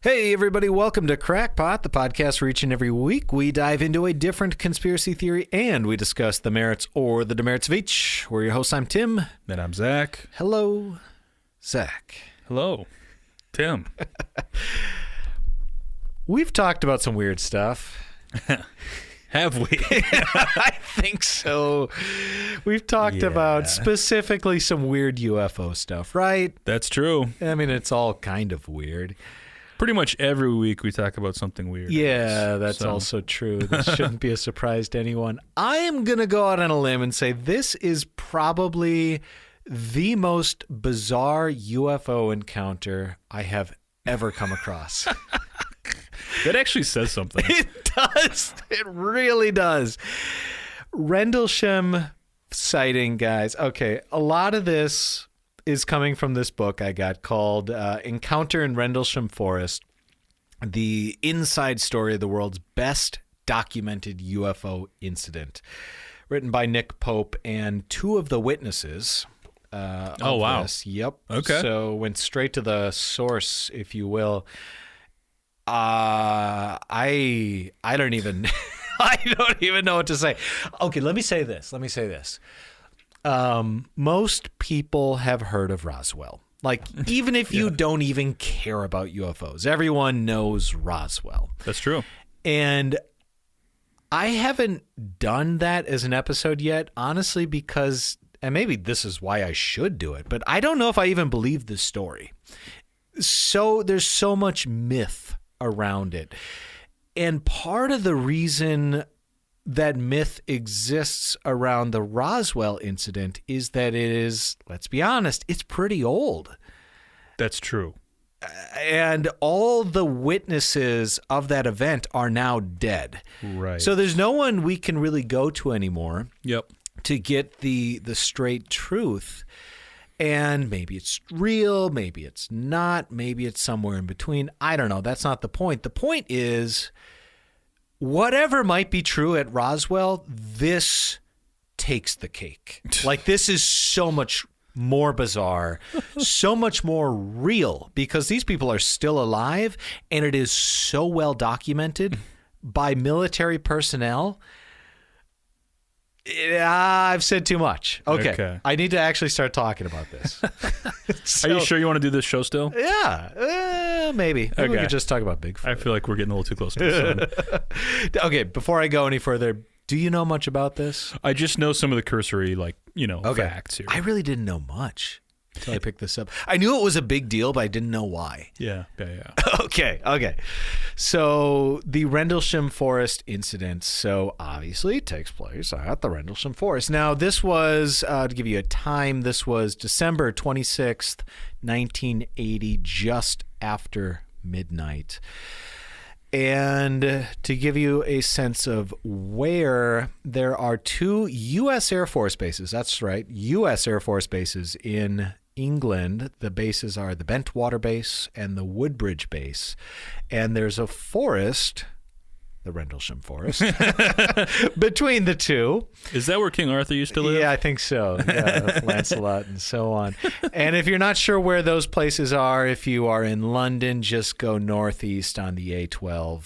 Hey everybody, welcome to Crackpot, the podcast where each and every week we dive into a different conspiracy theory and we discuss the merits or the demerits of each. We're your hosts, I'm Tim. And I'm Zach. Hello, Zach. Hello, Tim. We've talked about some weird stuff. Have we? I think so. We've talked about specifically some weird UFO stuff, right? That's true. I mean, it's all kind of weird. Pretty much every week we talk about something weird. Yeah, that's also true. This shouldn't be a surprise to anyone. I am going to go out on a limb and say this is probably the most bizarre UFO encounter I have ever come across. That actually says something. It does. It really does. Rendlesham sighting, guys. Okay, a lot of this is coming from this book I got called Encounter in Rendlesham Forest, the inside story of the world's best documented UFO incident, written by Nick Pope and two of the witnesses. Oh, wow. This. Yep. Okay. So went straight to the source, if you will. I don't even I don't even know what to say. Okay, let me say this. Most people have heard of Roswell. Like, even if you don't even care about UFOs, everyone knows Roswell. That's true. And I haven't done that as an episode yet, honestly, because, and maybe this is why I should do it, but I don't know if I even believe this story. So there's so much myth around it. And part of the reason that myth exists around the Roswell incident is that it is, let's be honest, it's pretty old. That's true. And all the witnesses of that event are now dead. Right. So there's no one we can really go to anymore. Yep. To get the straight truth. And maybe it's real, maybe it's not, maybe it's somewhere in between. I don't know. That's not the point. The point is, whatever might be true at Roswell, this takes the cake. Like, this is so much more bizarre, so much more real, because these people are still alive, and it is so well documented by military personnel. I've said too much. Okay. I need to actually start talking about this. Are you sure you want to do this show still? Yeah, maybe. Maybe we could just talk about Bigfoot. I feel like we're getting a little too close to the sun. Okay, before I go any further, do you know much about this? I just know some of the cursory, facts here. I really didn't know much until I picked this up. I knew it was a big deal, but I didn't know why. Yeah. Okay. So the Rendlesham Forest incident, so obviously takes place at the Rendlesham Forest. Now, this was, to give you a time, this was December 26th, 1980, just after midnight. And to give you a sense of where, there are two U.S. Air Force bases. That's right, U.S. Air Force bases in England. The bases are the Bentwater Base and the Woodbridge Base. And there's a forest, the Rendlesham Forest, between the two. Is that where King Arthur used to live? Yeah, I think so. Yeah, Lancelot and so on. And if you're not sure where those places are, if you are in London, just go northeast on the A12,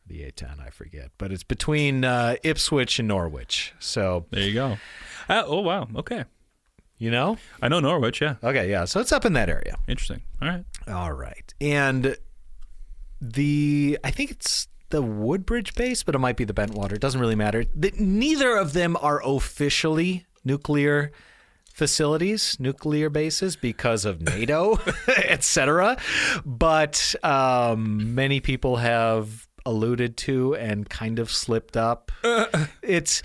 the A10, I forget. But it's between Ipswich and Norwich. So there you go. Oh, wow. Okay. You know? I know Norwich, yeah. Okay, yeah. So it's up in that area. Interesting. All right. And I think it's the Woodbridge base, but it might be the Bentwater. It doesn't really matter. Neither of them are officially nuclear facilities, nuclear bases, because of NATO, etc. But many people have alluded to and kind of slipped up. It's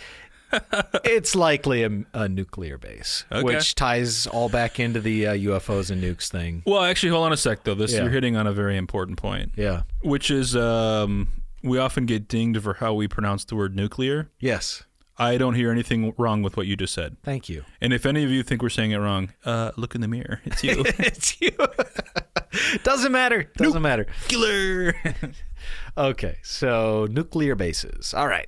likely a nuclear base, which ties all back into the UFOs and nukes thing. Well, actually, hold on a sec, though. You're hitting on a very important point. Yeah. Which is we often get dinged for how we pronounce the word nuclear. Yes. I don't hear anything wrong with what you just said. Thank you. And if any of you think we're saying it wrong, look in the mirror. It's you. It's you. Doesn't matter. Nuclear. Okay, so nuclear bases. All right.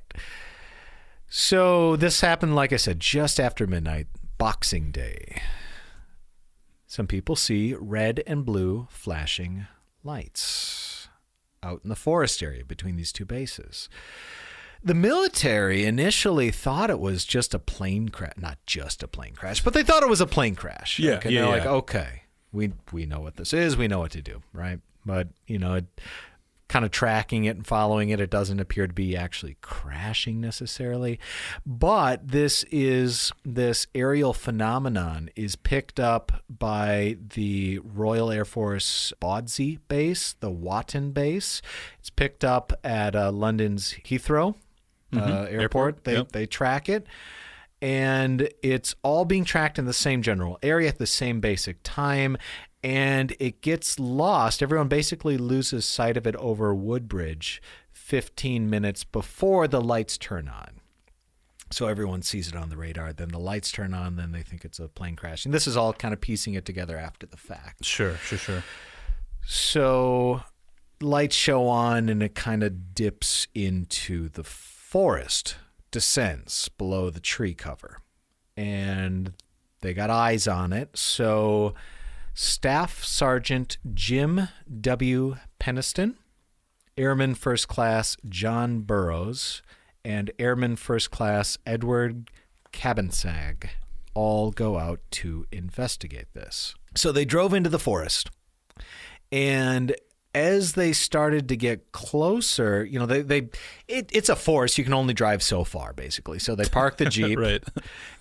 So this happened, like I said, just after midnight, Boxing Day. Some people see red and blue flashing lights. out in the forest area between these two bases. The military initially thought it was just a plane crash, not just a plane crash, but they thought it was a plane crash. Yeah, okay? They're like, okay, we know what this is, we know what to do, right? But kind of tracking it and following it, it doesn't appear to be actually crashing necessarily. But this aerial phenomenon is picked up by the Royal Air Force Bawdsey base, the Watton base. It's picked up at London's Heathrow airport. They track it. And it's all being tracked in the same general area at the same basic time. And it gets lost. Everyone basically loses sight of it over Woodbridge 15 minutes before the lights turn on. So everyone sees it on the radar. Then the lights turn on. Then they think it's a plane crash. And this is all kind of piecing it together after the fact. Sure. So lights show on, and it kind of dips into the forest, descends below the tree cover. And they got eyes on it. So Staff Sergeant Jim W. Penniston, Airman First Class John Burroughs, and Airman First Class Edward Cabansag all go out to investigate this. So they drove into the forest, and as they started to get closer, it's a forest. You can only drive so far, basically. So they park the Jeep, Right.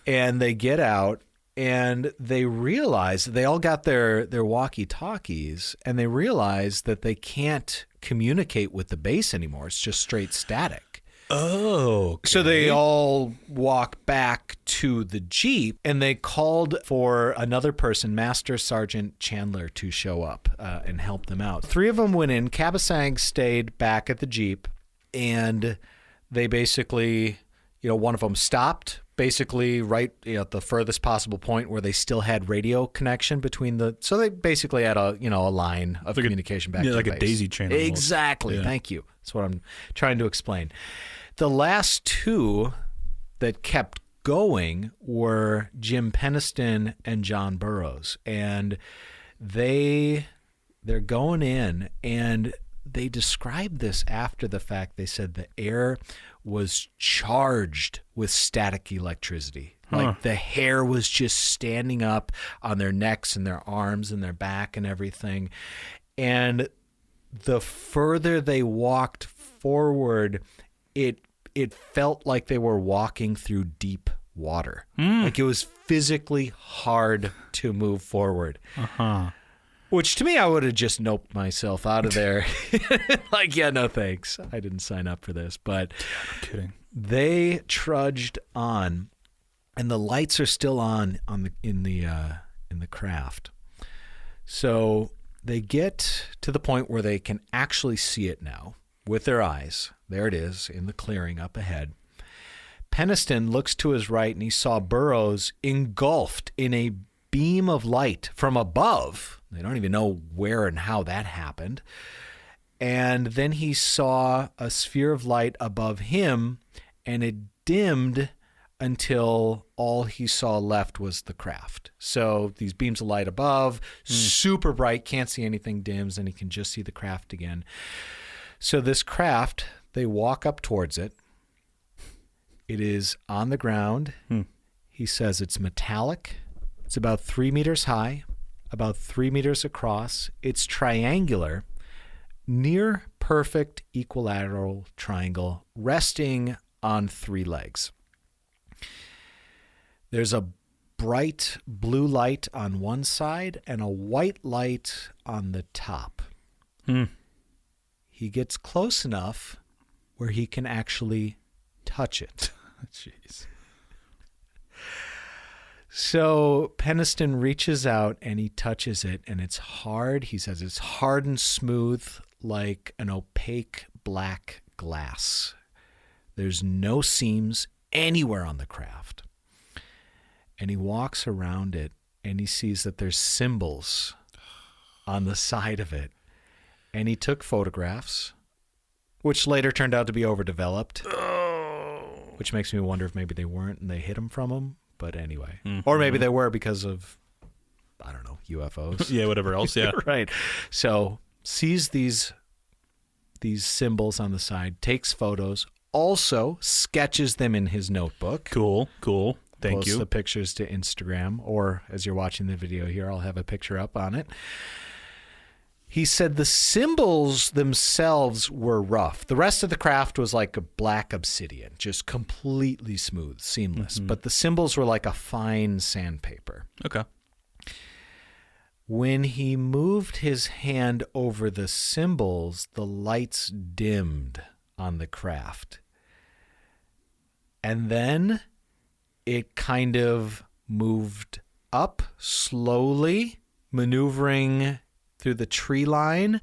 And they get out. And they realize they all got their walkie-talkies, and they realize that they can't communicate with the base anymore. It's just straight static. Oh. Okay. So they all walk back to the Jeep, and they called for another person, Master Sergeant Chandler, to show up and help them out. 3 of them went in. Cabasang stayed back at the Jeep, and they basically, one of them stopped, basically right at the furthest possible point where they still had radio connection between so they basically had a line of communication back to the like base. a daisy chain almost. Exactly. Yeah. Thank you. That's what I'm trying to explain. The last 2 that kept going were Jim Penniston and John Burroughs, and they're going in, and they described this after the fact. They said the air was charged with static electricity. Like the hair was just standing up on their necks and their arms and their back and everything. And the further they walked forward, it felt like they were walking through deep water. Like it was physically hard to move forward. Which to me, I would have just noped myself out of there. Like, yeah, no thanks. I didn't sign up for this. But I'm kidding. They trudged on, and the lights are still on in the craft. So they get to the point where they can actually see it now with their eyes. There it is in the clearing up ahead. Penniston looks to his right, and he saw Burroughs engulfed in a beam of light from above. They don't even know where and how that happened. And then he saw a sphere of light above him, and it dimmed until all he saw left was the craft. So these beams of light above, super bright, can't see anything, dims, and he can just see the craft again. So this craft, they walk up towards it. It is on the ground. He says it's metallic. It's about 3 meters high, about 3 meters across. It's triangular, near perfect equilateral triangle, resting on 3 legs. There's a bright blue light on one side and a white light on the top. He gets close enough where he can actually touch it. Jeez. So Penniston reaches out and he touches it, and it's hard. He says it's hard and smooth like an opaque black glass. There's no seams anywhere on the craft. And he walks around it, and he sees that there's symbols on the side of it. And he took photographs, which later turned out to be overdeveloped, which makes me wonder if maybe they weren't and they hid them from him. But anyway, or maybe they were because of, I don't know, UFOs. Yeah, whatever else. Yeah. Right. So sees these these symbols on the side, takes photos, also sketches them in his notebook. Cool. Thank Posts you. the pictures to Instagram, or as you're watching the video here, I'll have a picture up on it. He said the symbols themselves were rough. The rest of the craft was like a black obsidian, just completely smooth, seamless. But the symbols were like a fine sandpaper. Okay. When he moved his hand over the symbols, the lights dimmed on the craft. And then it kind of moved up slowly, maneuvering through the tree line.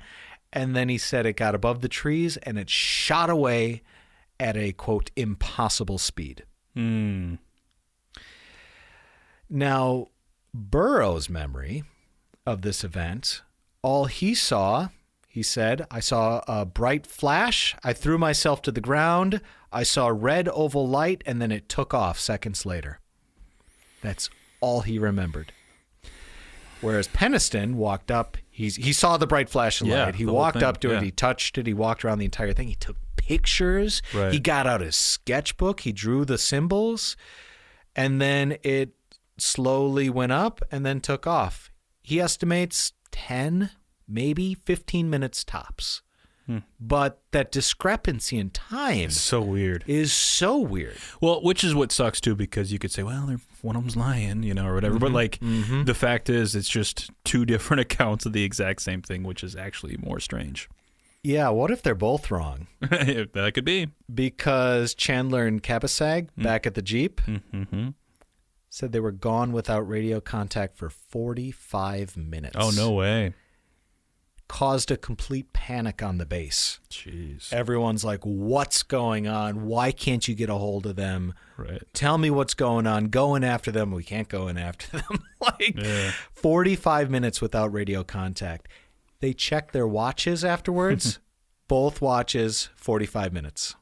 And then he said it got above the trees and it shot away at a, quote, impossible speed. Now, Burroughs' memory of this event, all he saw, he said, I saw a bright flash. I threw myself to the ground. I saw a red oval light, and then it took off seconds later. That's all he remembered. Whereas Penniston walked up. He saw the bright flash of light. He walked up to it. He touched it. He walked around the entire thing. He took pictures. Right. He got out his sketchbook. He drew the symbols. And then it slowly went up and then took off. He estimates 10, maybe 15 minutes tops. But that discrepancy in time So weird. is so weird. Well, which is what sucks too, because you could say, well, one of them's lying, or whatever. But like, the fact is, it's just two different accounts of the exact same thing, which is actually more strange. Yeah, what if they're both wrong? That could be. Because Chandler and Cabasag, back at the Jeep, said they were gone without radio contact for 45 minutes. Oh, no way. Caused a complete panic on the base. Jeez. Everyone's like, what's going on? Why can't you get a hold of them? Right. Tell me what's going on. Going after them. We can't go in after them. 45 minutes without radio contact. They checked their watches afterwards. Both watches, 45 minutes.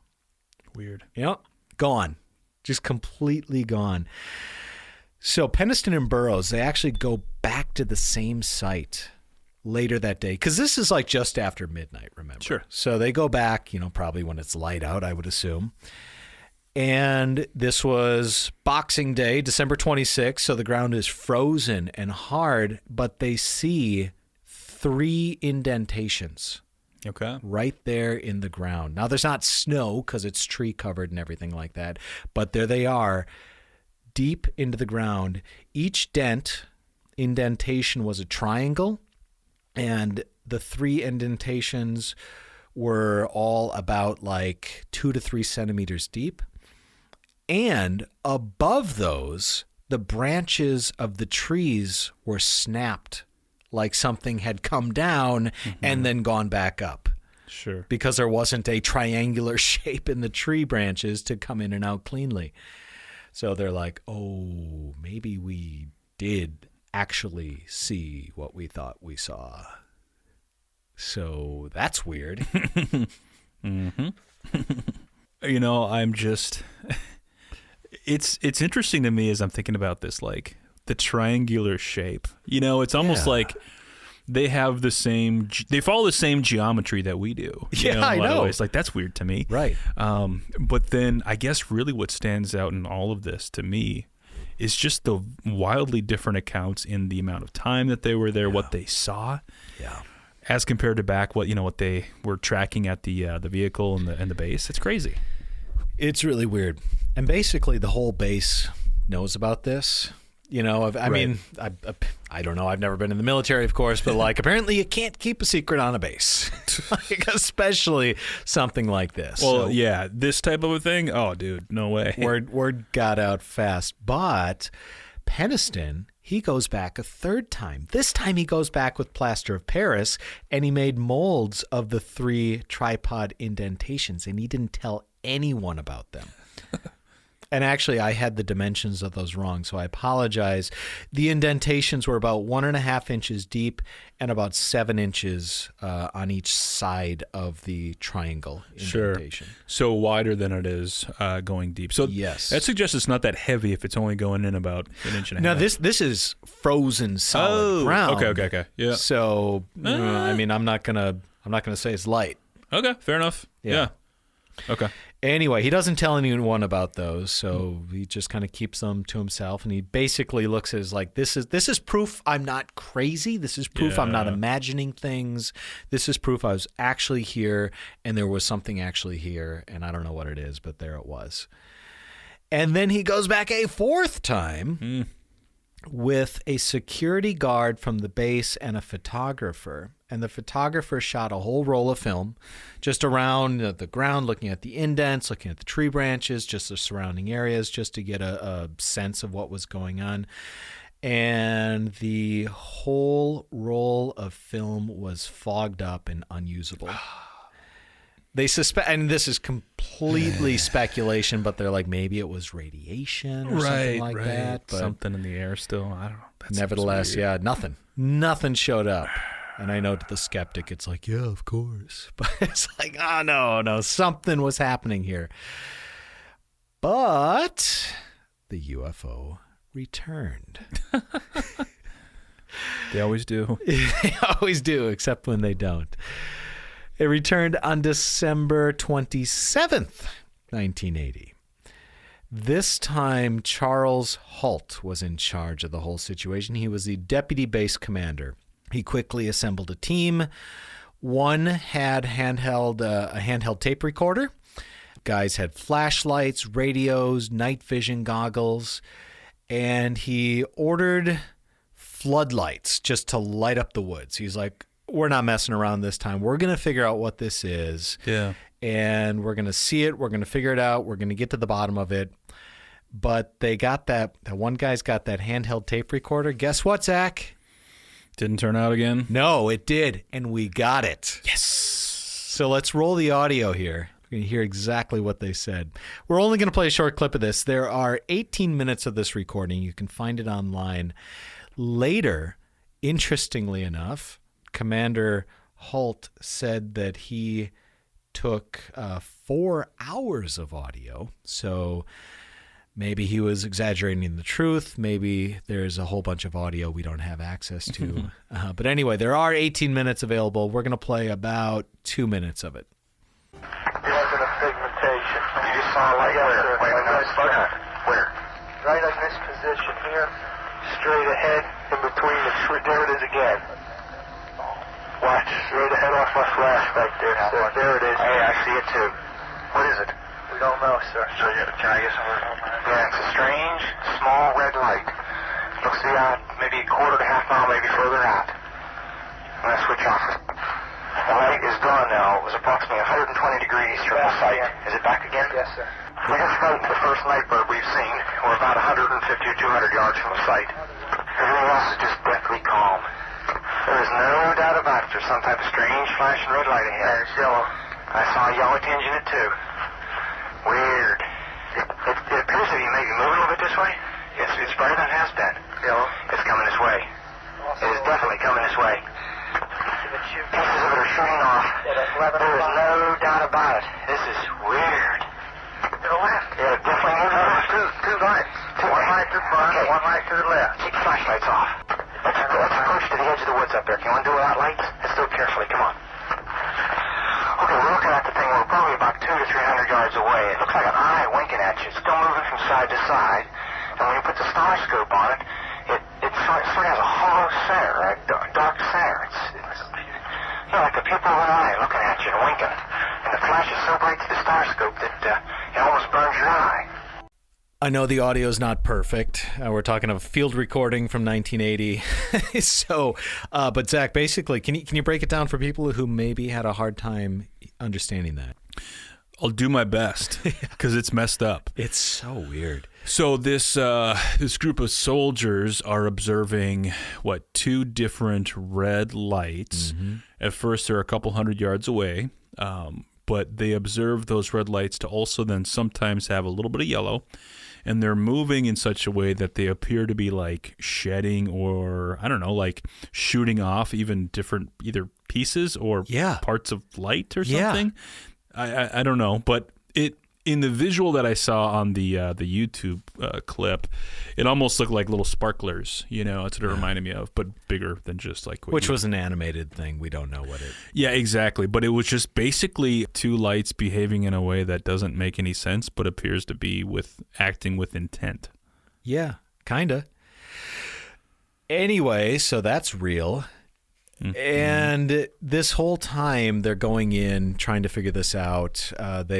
Weird. Yep. Gone. Just completely gone. So Penniston and Burroughs, they actually go back to the same site later that day, because this is like just after midnight, remember? Sure. So they go back, probably when it's light out, I would assume. And this was Boxing Day, December 26th, so the ground is frozen and hard, but they see 3 indentations. Okay. Right there in the ground. Now, there's not snow because it's tree covered and everything like that, but there they are, deep into the ground. Each indentation was a triangle, and the 3 indentations were all about like 2 to 3 centimeters deep. And above those, the branches of the trees were snapped like something had come down and then gone back up. Sure. Because there wasn't a triangular shape in the tree branches to come in and out cleanly. So they're like, oh, maybe we did actually see what we thought we saw. So that's weird. I'm just... It's interesting to me as I'm thinking about this, like, the triangular shape. It's almost like they have the same... They follow the same geometry that we do. I know. It's like, that's weird to me. Right. But then I guess really what stands out in all of this to me is just the wildly different accounts in the amount of time that they were there, what they saw, as compared to back what they were tracking at the vehicle and the base. It's crazy. It's really weird. And basically the whole base knows about this. I mean, I don't know. I've never been in the military, of course, but like apparently you can't keep a secret on a base, like, especially something like this. Well, yeah, this type of a thing. Oh, dude, no way. Word got out fast. But Penniston, he goes back a third time. This time he goes back with plaster of Paris, and he made molds of the 3 tripod indentations, and he didn't tell anyone about them. And actually, I had the dimensions of those wrong, so I apologize. The indentations were about 1.5 inches deep and about 7 inches on each side of the triangle indentation. Sure. So wider than it is going deep. So yes, that suggests it's not that heavy if it's only going in about 1.5 inches. Now this is frozen solid ground. Okay. Yeah. So I mean, I'm not gonna say it's light. Okay, fair enough. Yeah. Okay. Anyway, he doesn't tell anyone about those, so he just kind of keeps them to himself, and he basically looks at it as like, this is proof I'm not crazy. This is proof I'm not imagining things. This is proof I was actually here, and there was something actually here, and I don't know what it is, but there it was. And then he goes back a fourth time with a security guard from the base and a photographer. And the photographer shot a whole roll of film just around the ground, looking at the indents, looking at the tree branches, just the surrounding areas, just to get a sense of what was going on. And the whole roll of film was fogged up and unusable. They suspect, and this is completely speculation, but they're like, maybe it was radiation or something like that. But something in the air still. I don't know. Nevertheless, nothing showed up. And I know to the skeptic, it's like, yeah, of course. But it's like, oh, no, something was happening here. But the UFO returned. They always do. They always do, except when they don't. It returned on December 27th, 1980. This time, Charles Halt was in charge of the whole situation. He was the deputy base commander. He quickly assembled a team. One had a handheld tape recorder. Guys had flashlights, radios, night vision goggles, and he ordered floodlights just to light up the woods. He's like, we're not messing around this time. We're going to figure out what this is. Yeah. And we're going to see it. We're going to figure it out. We're going to get to the bottom of it. But they got that one guy's got that handheld tape recorder. Guess what, Zach? Didn't turn out again? No, it did. And we got it. Yes. So let's roll the audio here. We're going to hear exactly what they said. We're only going to play a short clip of this. There are 18 minutes of this recording. You can find it online. Later, interestingly enough, Commander Halt said that he took 4 hours of audio. So maybe he was exaggerating the truth. Maybe there's a whole bunch of audio we don't have access to. But anyway, there are 18 minutes available. We're going to play about 2 minutes of it. There wasn't a pigmentation. You just saw a light where? Wait, where? Right in this position here, straight ahead, in between the tree. There it is again. Watch, straight ahead off my flash right there. Sir. There it is. Hey, I see it too. What is it? We don't know, sir. So can I get some? Yeah, it's a strange, small red light. Looks to be out maybe a quarter to half mile, maybe further out. I'm going to switch off. The light is gone now. It was approximately 120 degrees from the site. Is it back again? Yes, sir. We just spoke to the first night bird we've seen. We're about 150 or 200 yards from the site. Everything else is just deathly calm. There is no doubt about it. There's some type of strange flashing red light ahead. It's yellow. I saw a yellow tinge in it, too. Weird. It appears to be maybe moving a little bit this way. It's brighter than it has been. Yellow. It's coming this way. It is definitely coming this way. Pieces of it are shooting off. There is no doubt about it. This is weird. To the left. Yeah, definitely moving off. Two lights. One light to the front, one light to the left. Keep the flashlights off. Let's approach to the edge of the woods up there. Can you want to do it without lights? Let's do it carefully. Come on. Okay, we're looking at the thing. We're probably about 200 to 300 yards away. It looks like an eye winking at you. It's still moving from side to side. And when you put the star scope on it, it sort of has a hollow center, a dark center. It's like the pupil of an eye looking at you and winking. And the flash is so bright to the star scope that it almost burns your eye. I know the audio is not perfect. We're talking of a field recording from 1980. So, but Zach, basically, can you break it down for people who maybe had a hard time understanding that? I'll do my best because it's messed up. It's so weird. So this group of soldiers are observing two different red lights. Mm-hmm. At first, they're a couple hundred yards away, but they observe those red lights to also then sometimes have a little bit of yellow. And they're moving in such a way that they appear to be like shedding or, I don't know, like shooting off even different either pieces or parts of light or something. I don't know. But in the visual that I saw on the YouTube clip, it almost looked like little sparklers. That's what it reminded me of, but bigger than just like. Which was an animated thing. We don't know what it. Yeah, exactly. But it was just basically two lights behaving in a way that doesn't make any sense, but appears to be acting with intent. Yeah, kinda. Anyway, so that's real. Mm-hmm. And this whole time they're going in trying to figure this out.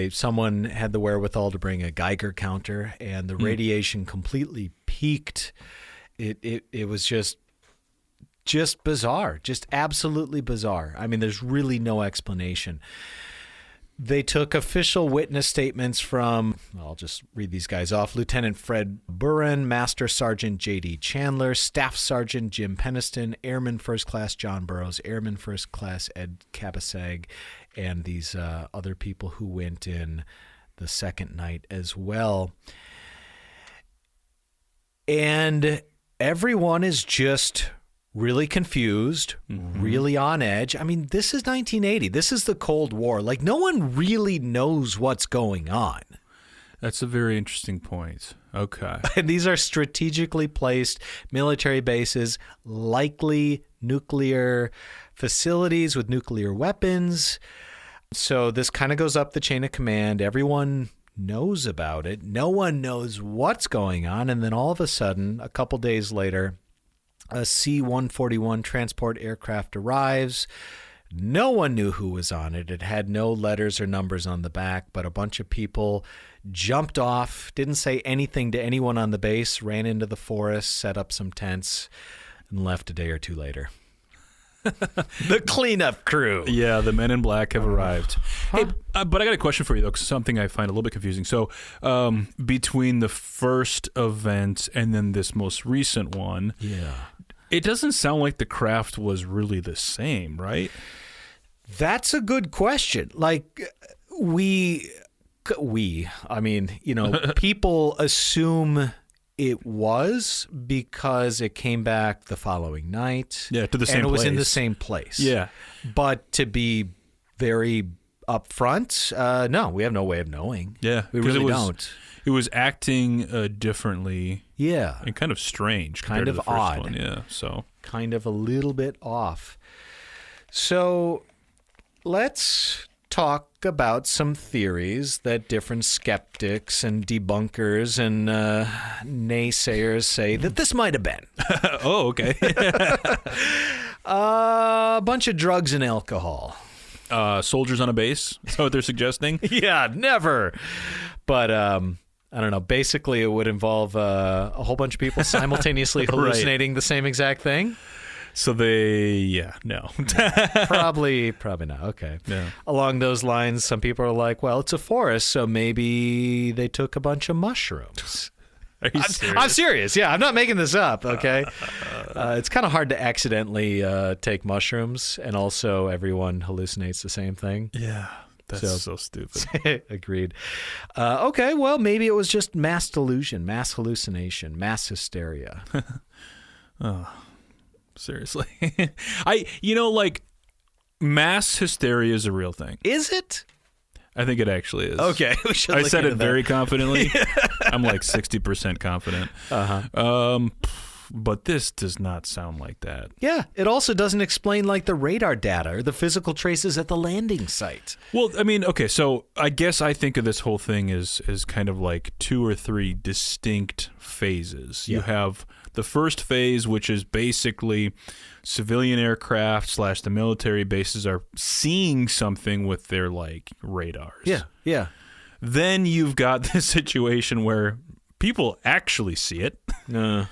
Someone had the wherewithal to bring a Geiger counter, and the radiation completely peaked. It was just bizarre, just absolutely bizarre. I mean, there's really no explanation. They took official witness statements from, I'll just read these guys off, Lieutenant Fred Burren, Master Sergeant J.D. Chandler, Staff Sergeant Jim Penniston, Airman First Class John Burroughs, Airman First Class Ed Cabasag, and these other people who went in the second night as well. And everyone is just really confused, really on edge. I mean, this is 1980. This is the Cold War. Like, no one really knows what's going on. That's a very interesting point. Okay. And these are strategically placed military bases, likely nuclear facilities with nuclear weapons. So this kind of goes up the chain of command. Everyone knows about it. No one knows what's going on. And then all of a sudden, a couple days later, a C-141 transport aircraft arrives. No one knew who was on it. It had no letters or numbers on the back, but a bunch of people jumped off, didn't say anything to anyone on the base, ran into the forest, set up some tents, and left a day or two later. The cleanup crew. Yeah, the men in black have arrived. Hey, but I got a question for you, though, 'cause something I find a little bit confusing. So between the first event and then this most recent one, it doesn't sound like the craft was really the same, right? That's a good question. Like, I mean, people assume it was because it came back the following night. Yeah, to the same place. And it was in the same place. Yeah. But to be very upfront, no, we have no way of knowing. Yeah. We really don't. It was acting differently. Yeah. And kind of strange. Kind of to the first odd. One. Yeah. So. Kind of a little bit off. So let's talk about some theories that different skeptics and debunkers and naysayers say that this might have been. Oh, okay. A bunch of drugs and alcohol. Soldiers on a base? Is that what they're suggesting? Yeah, never. But I don't know. Basically, it would involve a whole bunch of people simultaneously hallucinating the same exact thing. So no. Probably not. Okay. Yeah. Along those lines, some people are like, well, it's a forest, so maybe they took a bunch of mushrooms. Are you serious? I'm serious. Yeah, I'm not making this up, okay? It's kind of hard to accidentally take mushrooms, and also everyone hallucinates the same thing. Yeah. That's so stupid. Agreed. Okay, well, maybe it was just mass delusion, mass hallucination, mass hysteria. Seriously. Mass hysteria is a real thing. Is it? I think it actually is. Okay. We should I look said into it that. very confidently. I'm like 60% confident. But this does not sound like that. Yeah. It also doesn't explain like the radar data or the physical traces at the landing site. Well, I mean, okay, so I guess I think of this whole thing as kind of like 2 or 3 distinct phases. Yeah. You have the first phase, which is basically civilian aircraft / the military bases are seeing something with their like radars. Yeah. Then you've got this situation where people actually see it. And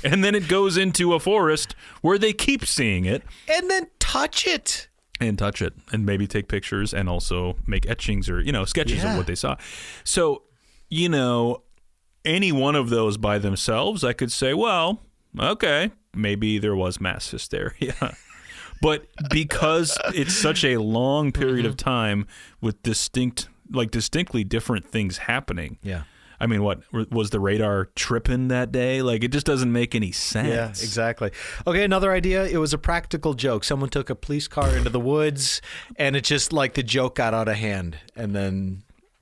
then it goes into a forest where they keep seeing it. And then touch it. And touch it. And maybe take pictures and also make etchings or, sketches of what they saw. So, any one of those by themselves, I could say, well, okay, maybe there was mass hysteria. But because it's such a long period of time with distinctly different things happening. Yeah. I mean, what was the radar tripping that day? Like, it just doesn't make any sense. Yeah, exactly. Okay, another idea. It was a practical joke. Someone took a police car into the woods, and it just like the joke got out of hand, and then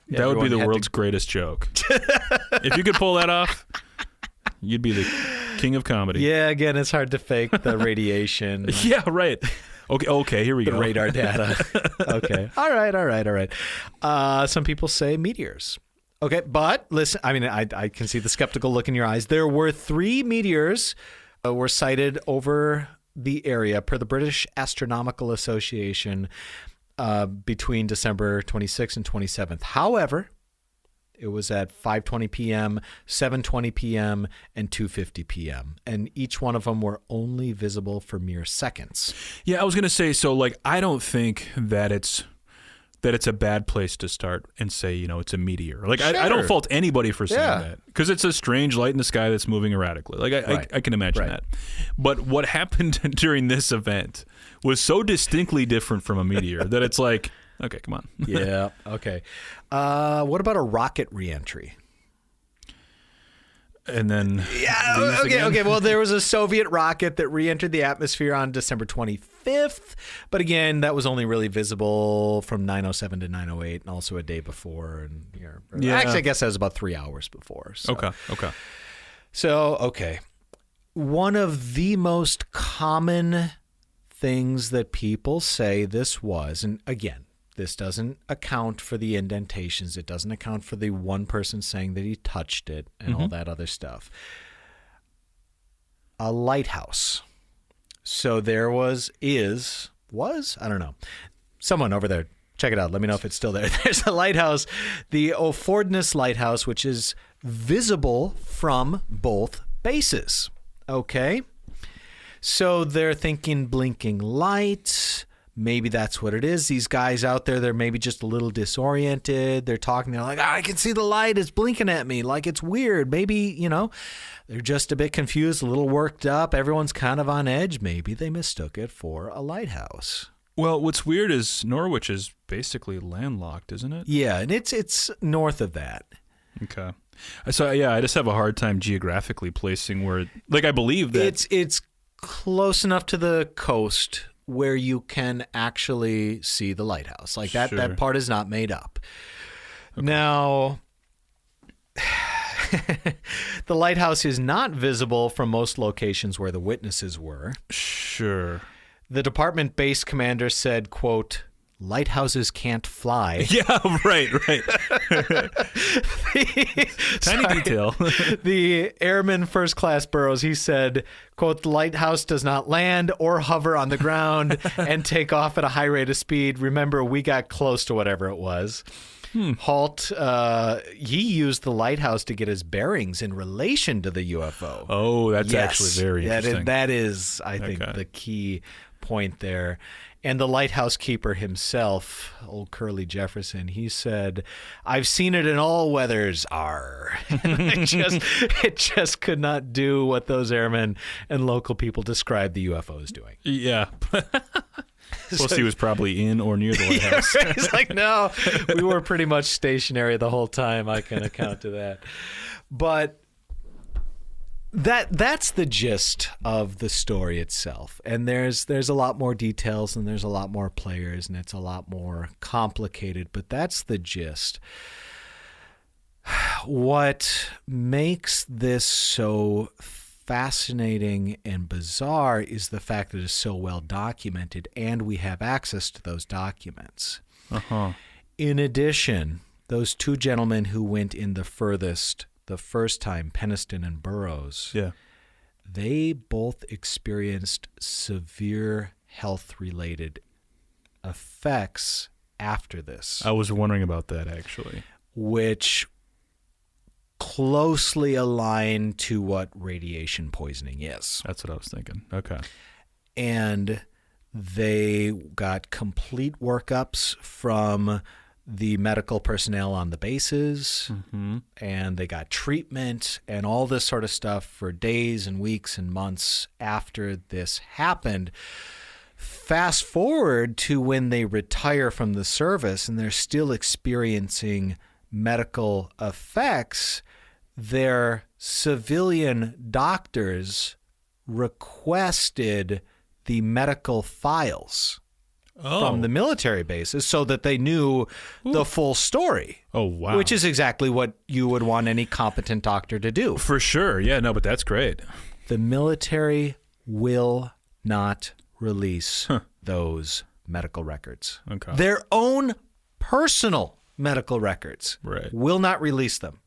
That would be Everyone the had world's greatest joke. If you could pull that off, you'd be the king of comedy. Yeah, again, it's hard to fake the radiation. Yeah, right. Okay, here we The go. radar data. Okay. All right. Some people say meteors. Okay, but listen, I mean, I can see the skeptical look in your eyes. There were 3 meteors were sighted over the area per the British Astronomical Association between December 26th and 27th. However, it was at 5:20 p.m., 7:20 p.m., and 2:50 p.m. And each one of them were only visible for mere seconds. Yeah, I was going to say, so like, I don't think that it's a bad place to start and say, it's a meteor. Like, Sure. I don't fault anybody for saying that, because it's a strange light in the sky that's moving erratically. Like, I can imagine that. But what happened during this event was so distinctly different from a meteor that it's like, okay, come on. Yeah, okay. What about a rocket reentry? And then Okay. Well, there was a Soviet rocket that re-entered the atmosphere on December 25th, but again, that was only really visible from 9:07 to 9:08, and also a day before. And actually, I guess that was about 3 hours before. So. Okay. So, one of the most common things that people say this was, and again, this doesn't account for the indentations. It doesn't account for the one person saying that he touched it and all that other stuff. A lighthouse. So there was, I don't know. Someone over there, check it out. Let me know if it's still there. There's a lighthouse, the Oxfordness Lighthouse, which is visible from both bases. Okay? So they're thinking blinking lights. Maybe that's what it is. These guys out there, they're maybe just a little disoriented. They're talking. They're like, I can see the light. It's blinking at me. Like, it's weird. Maybe, they're just a bit confused, a little worked up. Everyone's kind of on edge. Maybe they mistook it for a lighthouse. Well, what's weird is Norwich is basically landlocked, isn't it? Yeah, and it's north of that. Okay. So, yeah, I just have a hard time geographically placing where, like, I believe that. It's close enough to the coast where you can actually see the lighthouse. Like that part is not made up. Okay. Now, the lighthouse is not visible from most locations where the witnesses were. Sure. The department base commander said, quote, lighthouses can't fly. Yeah, right. Tiny detail. The airman first class Burroughs, he said, quote, the lighthouse does not land or hover on the ground and take off at a high rate of speed. Remember, we got close to whatever it was. Halt, he used the lighthouse to get his bearings in relation to the UFO. Oh, that's actually very interesting. That is, I think, the key point there. And the lighthouse keeper himself, old Curly Jefferson, he said, I've seen it in all weathers, it just could not do what those airmen and local people described the UFO as doing. Yeah. Plus, he was probably in or near the lighthouse. Yeah, he's like, no, we were pretty much stationary the whole time. I can account to that. But that's the gist of the story itself. And there's a lot more details and there's a lot more players and it's a lot more complicated, but that's the gist. What makes this so fascinating and bizarre is the fact that it's so well documented and we have access to those documents. In addition, those 2 gentlemen who went in the furthest the first time, Penniston and Burroughs, they both experienced severe health-related effects after this. I was wondering about that, actually. Which closely aligned to what radiation poisoning is. That's what I was thinking. Okay. And they got complete workups from the medical personnel on the bases, and they got treatment and all this sort of stuff for days and weeks and months after this happened. Fast forward to when they retire from the service and they're still experiencing medical effects, their civilian doctors requested the medical files from the military bases so that they knew the full story. Oh, wow. Which is exactly what you would want any competent doctor to do. For sure. Yeah, no, but that's great. The military will not release those medical records. Okay. Their own personal medical records will not release them.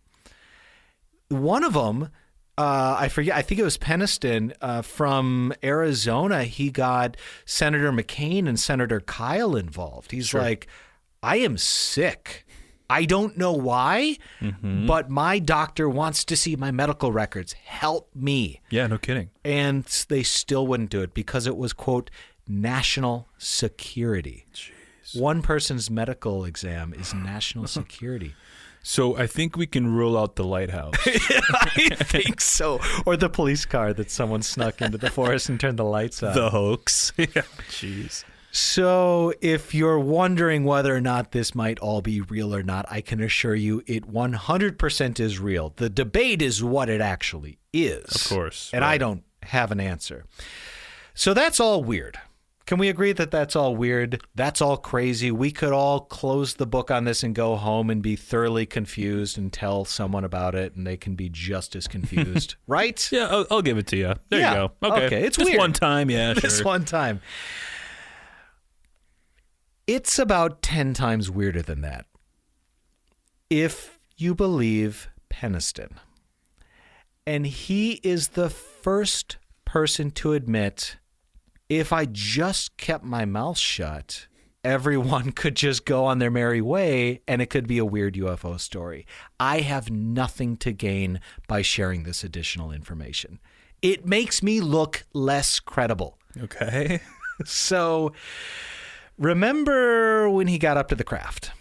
One of them, I forget, I think it was Penniston from Arizona. He got Senator McCain and Senator Kyle involved. He's like, I am sick. I don't know why, but my doctor wants to see my medical records. Help me. Yeah, no kidding. And they still wouldn't do it because it was, quote, national security. Jeez. One person's medical exam is national security. So I think we can rule out the lighthouse. I think so. Or the police car that someone snuck into the forest and turned the lights on. The hoax. Yeah. Jeez. So if you're wondering whether or not this might all be real or not, I can assure you it 100% is real. The debate is what it actually is. Of course. And I don't have an answer. So that's all weird. Can we agree that that's all weird? That's all crazy. We could all close the book on this and go home and be thoroughly confused and tell someone about it, and they can be just as confused, right? Yeah, I'll give it to you. There you go. Okay. It's just weird. one time, yeah, sure. This one time. It's about 10 times weirder than that. If you believe Penniston. And he is the first person to admit, if I just kept my mouth shut, everyone could just go on their merry way and it could be a weird UFO story. I have nothing to gain by sharing this additional information. It makes me look less credible. Okay. So remember when he got up to the craft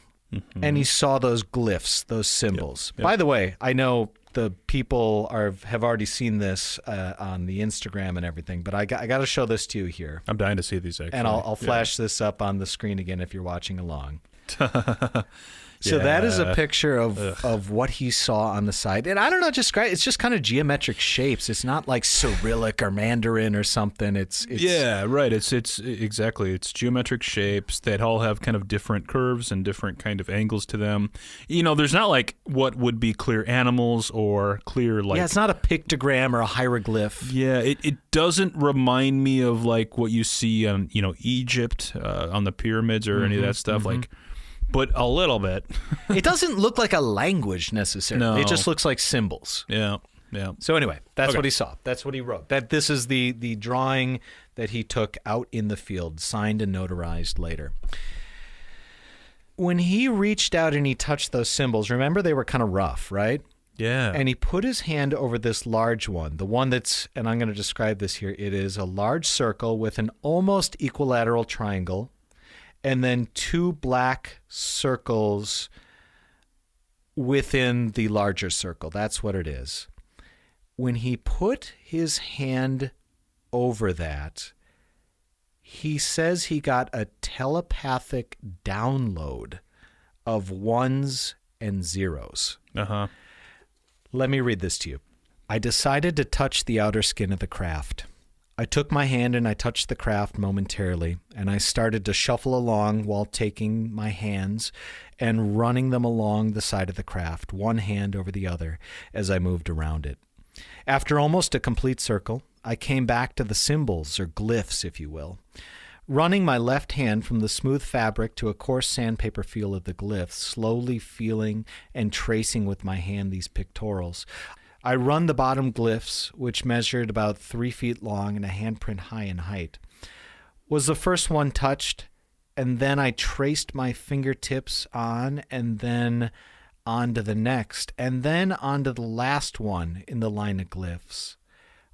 and he saw those glyphs, those symbols. Yep. By the way, I know the people have already seen this on the Instagram and everything, but I got to show this to you here. I'm dying to see these, actually. And I'll flash this up on the screen again if you're watching along. So that is a picture of what he saw on the side. And I don't know, it's just kind of geometric shapes. It's not like Cyrillic or Mandarin or something. It's yeah, right. It's exactly. It's geometric shapes that all have kind of different curves and different kind of angles to them. You know, there's not like what would be clear animals or clear like. Yeah, it's not a pictogram or a hieroglyph. Yeah, it doesn't remind me of like what you see on Egypt on the pyramids or any of that stuff like. But a little bit. It doesn't look like a language necessarily. No. It just looks like symbols. Yeah. So anyway, that's what he saw. That's what he wrote. That this is the drawing that he took out in the field, signed and notarized later. When he reached out and he touched those symbols, remember they were kind of rough, right? Yeah. And he put his hand over this large one, the one that's, and I'm going to describe this here. It is a large circle with an almost equilateral triangle, and then two black circles within the larger circle. That's what it is. When he put his hand over that, he says he got a telepathic download of ones and zeros. Uh-huh. Let me read this to you. I decided to touch the outer skin of the craft. I took my hand and I touched the craft momentarily, and I started to shuffle along while taking my hands and running them along the side of the craft, one hand over the other, as I moved around it. After almost a complete circle, I came back to the symbols, or glyphs, if you will, running my left hand from the smooth fabric to a coarse sandpaper feel of the glyphs, slowly feeling and tracing with my hand these pictorials. I run the bottom glyphs, which measured about 3 feet long and a handprint high in height. Was the first one touched, and then I traced my fingertips on, and then onto the next, and then onto the last one in the line of glyphs.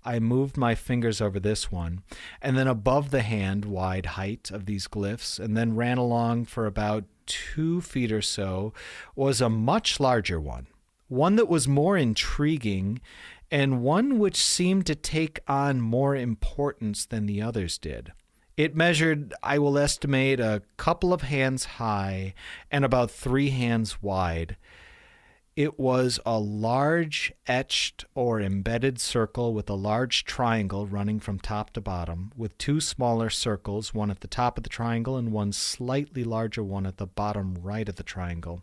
I moved my fingers over this one, and then above the hand-wide height of these glyphs, and then ran along for about 2 feet or so, was a much larger one. One that was more intriguing, and one which seemed to take on more importance than the others did. It measured, I will estimate, a couple of hands high and about 3 hands wide. It was a large etched or embedded circle with a large triangle running from top to bottom, with two smaller circles, one at the top of the triangle and one slightly larger one at the bottom right of the triangle.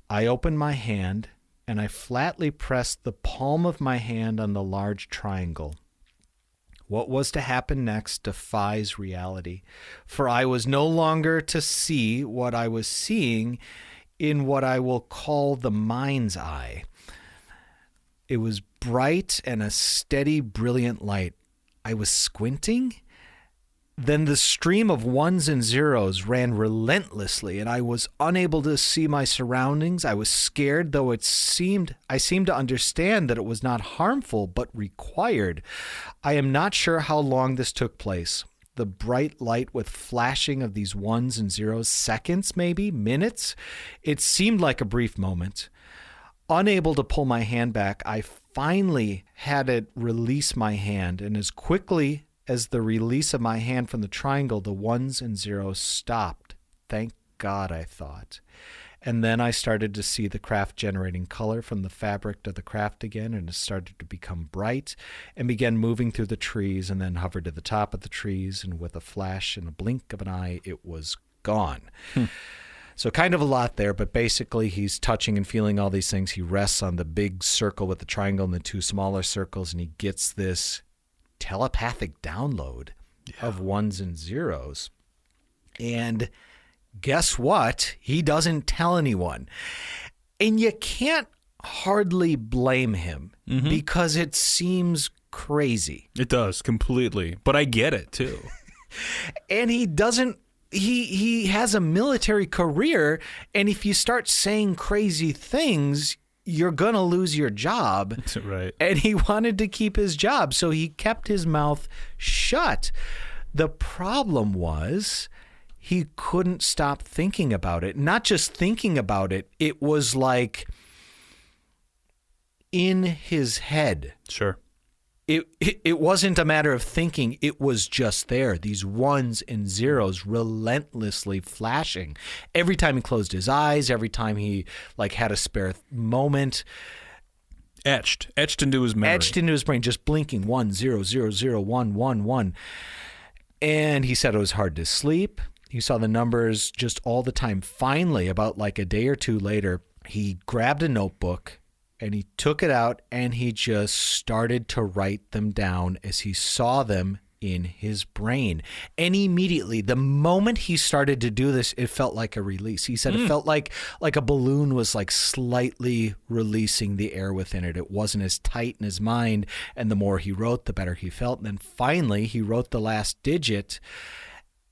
I opened my hand, and I flatly pressed the palm of my hand on the large triangle. What was to happen next defies reality, for I was no longer to see what I was seeing in what I will call the mind's eye. It was bright and a steady, brilliant light. I was squinting. Then the stream of ones and zeros ran relentlessly, and I was unable to see my surroundings. I was scared, though I seemed to understand that it was not harmful, but required. I am not sure how long this took place. The bright light with flashing of these ones and zeros, seconds maybe, minutes. It seemed like a brief moment. Unable to pull my hand back, I finally had it release my hand, and as quickly as the release of my hand from the triangle, the ones and zeros stopped. Thank God, I thought. And then I started to see the craft generating color from the fabric of the craft again, and it started to become bright and began moving through the trees and then hovered to the top of the trees, and with a flash and a blink of an eye, it was gone. So kind of a lot there, but basically he's touching and feeling all these things. He rests on the big circle with the triangle and the two smaller circles, and he gets this telepathic download of ones and zeros. And guess what? He doesn't tell anyone. And you can't hardly blame him because it seems crazy. It does, completely. But I get it, too. And he doesn't, he has a military career, and if you start saying crazy things, you're going to lose your job. Right. And he wanted to keep his job, so he kept his mouth shut. The problem was he couldn't stop thinking about it. Not just thinking about it, it was like in his head. Sure. It wasn't a matter of thinking. It was just there. These ones and zeros relentlessly flashing. Every time he closed his eyes, every time he had a spare moment. Etched into his memory. Etched into his brain, just blinking 1 0 0 0 1 1 1. And he said it was hard to sleep. He saw the numbers just all the time. Finally, about a day or two later, he grabbed a notebook and he took it out and he just started to write them down as he saw them in his brain. And immediately, the moment he started to do this, it felt like a release. He said it felt like a balloon was slightly releasing the air within it. It wasn't as tight in his mind. And the more he wrote, the better he felt. And then finally, he wrote the last digit.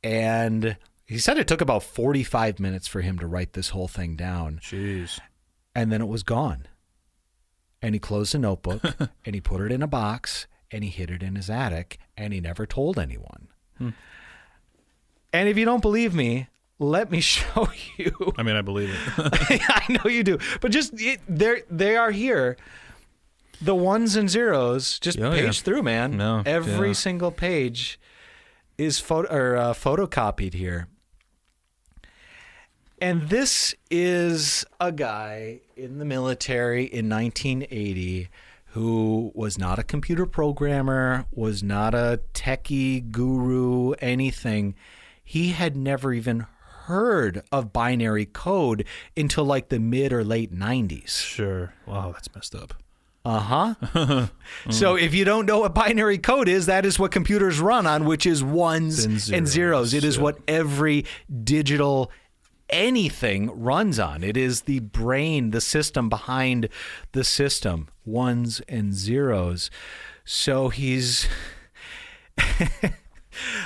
And he said it took about 45 minutes for him to write this whole thing down. Jeez. And then it was gone. And he closed the notebook and he put it in a box and he hid it in his attic and he never told anyone. And if you don't believe me, let me show you. I mean, I believe it. I know you do. But just, they are here. The ones and zeros, just page through, man. No, Every single page is photocopied here. And this is a guy in the military in 1980 who was not a computer programmer, was not a techie guru, anything. He had never even heard of binary code until the mid or late 90s. Sure. Wow, that's messed up. So if you don't know what binary code is, that is what computers run on, which is ones and zeros. It is what every digital anything runs on. It is the brain, the system behind the system, ones and zeros. So he's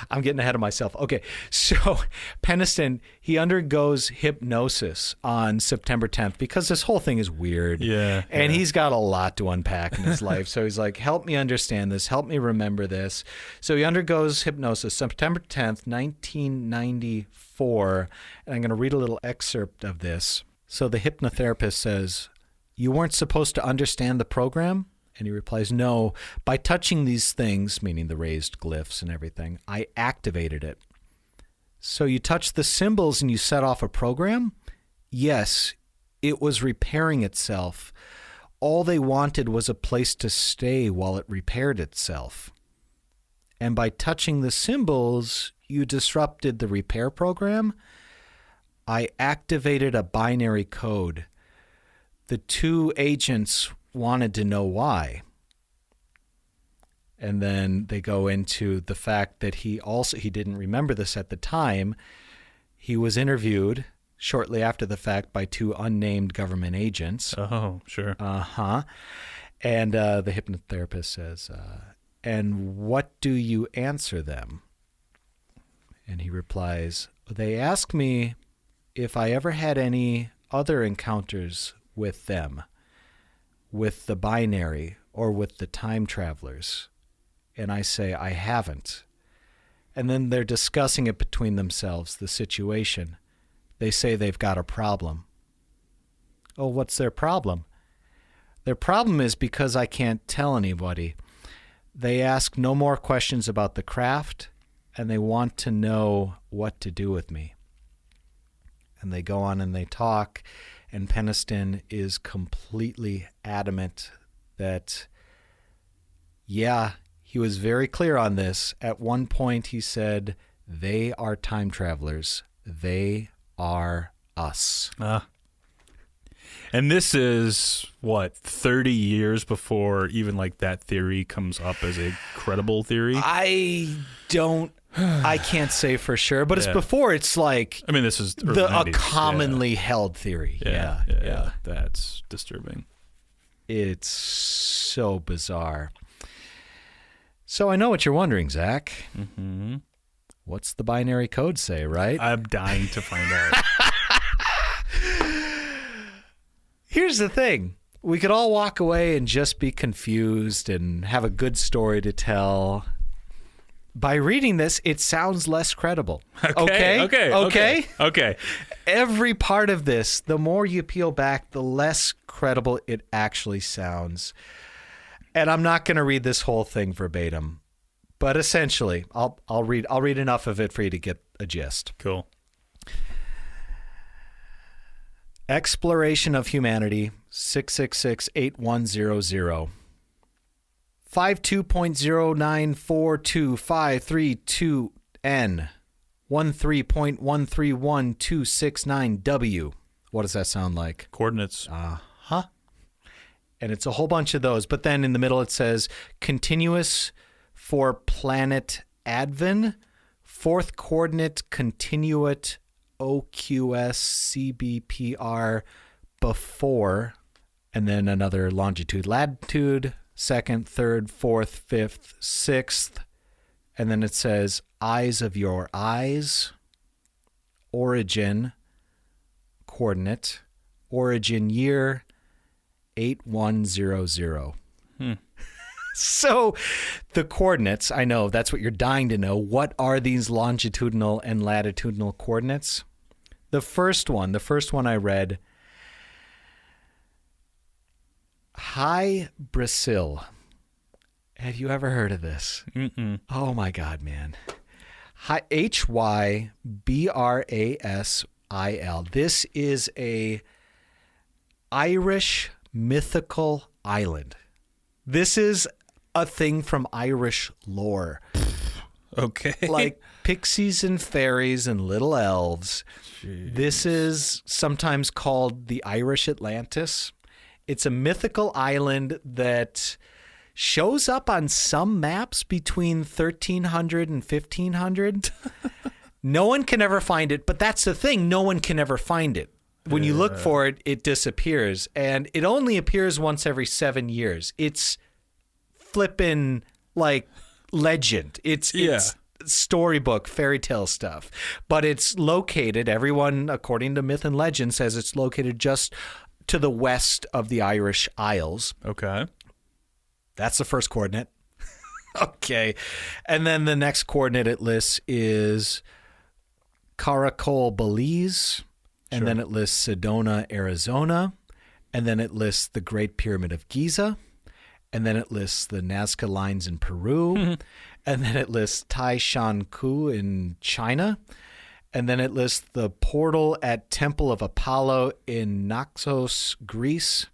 I'm getting ahead of myself. Okay, so Penniston, he undergoes hypnosis on September 10th because this whole thing is weird. Yeah. And he's got a lot to unpack in his life. So he's like, help me understand this. Help me remember this. So he undergoes hypnosis September 10th, 1994. And I'm going to read a little excerpt of this. So the hypnotherapist says, "You weren't supposed to understand the program?" And he replies, "No, by touching these things," meaning the raised glyphs and everything, "I activated it." "So you touched the symbols and you set off a program?" "Yes. It was repairing itself. All they wanted was a place to stay while it repaired itself. And by touching the symbols, you disrupted the repair program. I activated a binary code. The two agents wanted to know why. And then they go into the fact that he didn't remember this at the time. He was interviewed shortly after the fact by two unnamed government agents. Oh, sure. Uh-huh. And the hypnotherapist says, and what do you answer them? And he replies, they ask me if I ever had any other encounters with them, with the binary or with the time travelers. And I say, I haven't. And then they're discussing it between themselves, the situation. They say they've got a problem. Oh, what's their problem? Their problem is because I can't tell anybody. They ask no more questions about the craft, and they want to know what to do with me. And they go on and they talk, and Penniston is completely adamant that, yeah, he was very clear on this. At one point he said, they are time travelers. They are us. And this is, 30 years before even like that theory comes up as a credible theory? I can't say for sure, but it's before it's like... I mean, this is a commonly held theory. Yeah. That's disturbing. It's so bizarre. So I know what you're wondering, Zach. Mm-hmm. What's the binary code say, right? I'm dying to find out. Here's the thing. We could all walk away and just be confused and have a good story to tell. By reading this, it sounds less credible. Okay. Every part of this, the more you peel back, the less credible it actually sounds. And I'm not going to read this whole thing verbatim, but essentially, I'll read enough of it for you to get a gist. Cool. Exploration of Humanity, 666-8100. 52.0942532N 13.131269W. What does that sound like? Coordinates. Uh-huh. And it's a whole bunch of those. But then in the middle it says continuous for planet Advin, fourth coordinate continuate OQS CBPR before, and then another longitude, latitude, second, third, fourth, fifth, sixth, and then it says eyes of your eyes, origin, coordinate, origin year, 8100. So the coordinates, I know that's what you're dying to know. What are these longitudinal and latitudinal coordinates? The first one I read, High Brazil. Have you ever heard of this? Mm-mm. Oh my God, man. HYBRASIL. This is a Irish mythical island. This is a thing from Irish lore. Okay. Like pixies and fairies and little elves. Jeez. This is sometimes called the Irish Atlantis. It's a mythical island that shows up on some maps between 1300 and 1500. No one can ever find it, but that's the thing. No one can ever find it. When you look for it, it disappears, and it only appears once every 7 years. It's flippin' like legend. It's storybook, fairy tale stuff. But it's located, everyone, according to myth and legend, says it's located just to the west of the Irish Isles. Okay. That's the first coordinate. Okay. And then the next coordinate it lists is Caracol, Belize. And then it lists Sedona, Arizona. And then it lists the Great Pyramid of Giza. And then it lists the Nazca Lines in Peru. And then it lists Tai Shan Ku in China. And then it lists the portal at Temple of Apollo in Naxos, Greece.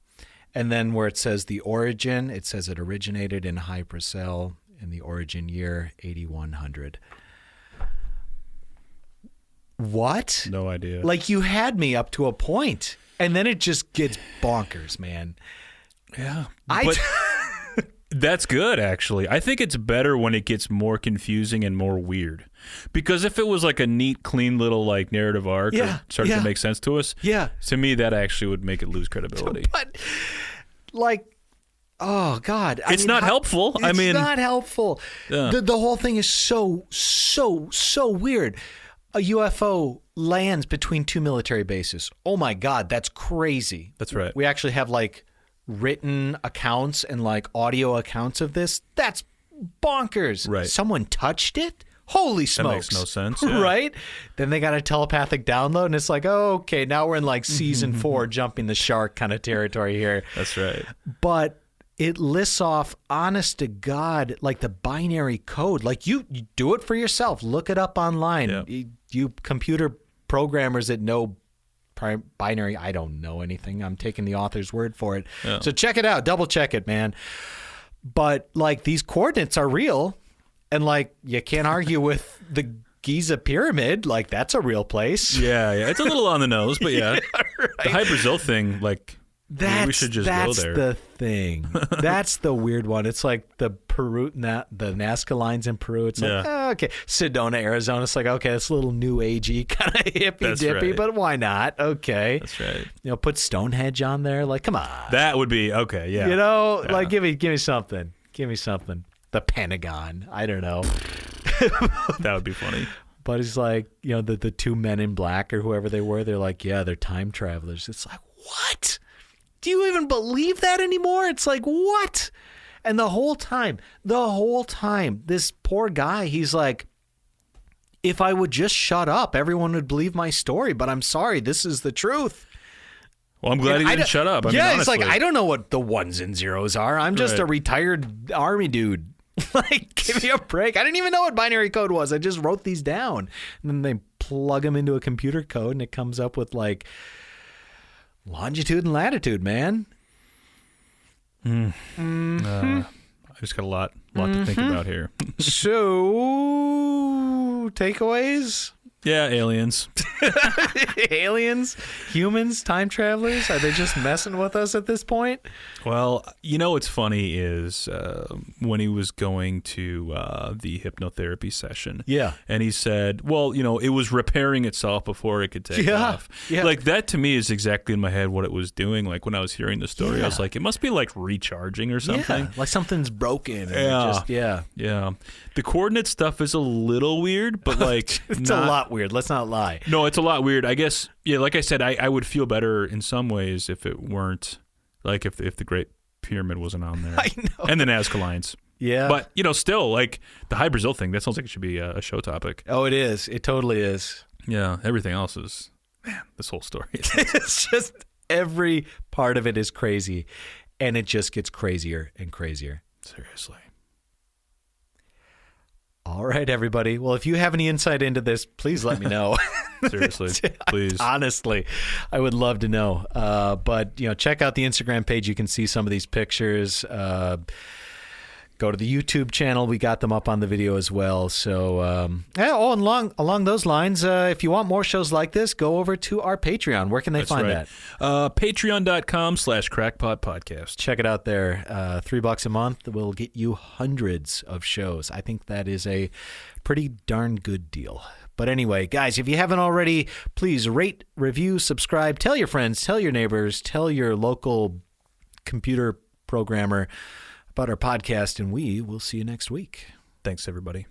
And then where it says the origin, it says it originated in Hy-Brasil in the origin year 8100. What? No idea. Like, you had me up to a point, and then it just gets bonkers, man. Yeah. But that's good, actually. I think it's better when it gets more confusing and more weird. Because if it was like a neat, clean little like narrative arc or started to make sense to us, to me that actually would make it lose credibility. But, like, oh, God. It's not helpful. It's not helpful. Yeah. The whole thing is so weird. A UFO lands between two military bases. Oh, my God, that's crazy. That's right. We actually have, like, written accounts and, like, audio accounts of this. That's bonkers. Right. Someone touched it? Holy smokes. That makes no sense. Yeah. Right? Then they got a telepathic download, and it's like, oh, okay, now we're in, like, season 4, jumping the shark kind of territory here. That's right. But it lists off, honest to God, like the binary code. Like, you do it for yourself. Look it up online. Yeah. You computer programmers that know binary, I don't know anything. I'm taking the author's word for it. Yeah. So check it out. Double check it, man. But, like, these coordinates are real. And, like, you can't argue with the Giza Pyramid. Like, that's a real place. Yeah. It's a little on the nose, but yeah. Right. The Hy-Brasil thing, like, we should just go there. That's the thing. That's the weird one. It's like the Peru, the Nazca lines in Peru. It's like, okay. Sedona, Arizona. It's like, okay, it's a little new agey, kind of hippy-dippy, but why not? Okay. That's right. You know, put Stonehenge on there. Like, come on. That would be, okay, yeah. You know, like, give me something. Give me something. The Pentagon. I don't know. That would be funny. But it's like, you know, the two men in black or whoever they were, they're like, yeah, they're time travelers. It's like, what? Do you even believe that anymore? It's like, what? And the whole time, this poor guy, he's like, if I would just shut up, everyone would believe my story. But I'm sorry, this is the truth. Well, I'm glad he didn't shut up. I mean, it's like, I don't know what the ones and zeros are. I'm just a retired Army dude. Like, give me a break. I didn't even know what binary code was. I just wrote these down. And then they plug them into a computer code, and it comes up with, like, longitude and latitude, man. I just got a lot to think about here. So, takeaways? Yeah, aliens. Aliens? Humans? Time travelers? Are they just messing with us at this point? Well, you know what's funny is when he was going to the hypnotherapy session. Yeah. And he said, well, you know, it was repairing itself before it could take off. Yeah. Like, that to me is exactly in my head what it was doing. Like, when I was hearing the story, I was like, it must be like recharging or something. Yeah, like something's broken. Yeah. Yeah. The coordinate stuff is a little weird, but like... It's a lot weird. Let's not lie. No, it's a lot weird. I guess, yeah, like I said, I would feel better in some ways if it weren't, like if the Great Pyramid wasn't on there. I know. And the Nazca lines. Yeah. But, you know, still, like, the Hy-Brasil thing, that sounds like it should be a show topic. Oh, it is. It totally is. Yeah, everything else is, man, this whole story. It's just, every part of it is crazy, and it just gets crazier and crazier. Seriously. All right, everybody. Well, if you have any insight into this, please let me know. Seriously, please. Honestly, I would love to know. But, you know, check out the Instagram page. You can see some of these pictures. Go to the YouTube channel. We got them up on the video as well. So, and along those lines, if you want more shows like this, go over to our Patreon. Where can they find that? Patreon.com/crackpotpodcast. Check it out there. $3 a month will get you hundreds of shows. I think that is a pretty darn good deal. But anyway, guys, if you haven't already, please rate, review, subscribe, tell your friends, tell your neighbors, tell your local computer programmer about our podcast, and we will see you next week. Thanks, everybody.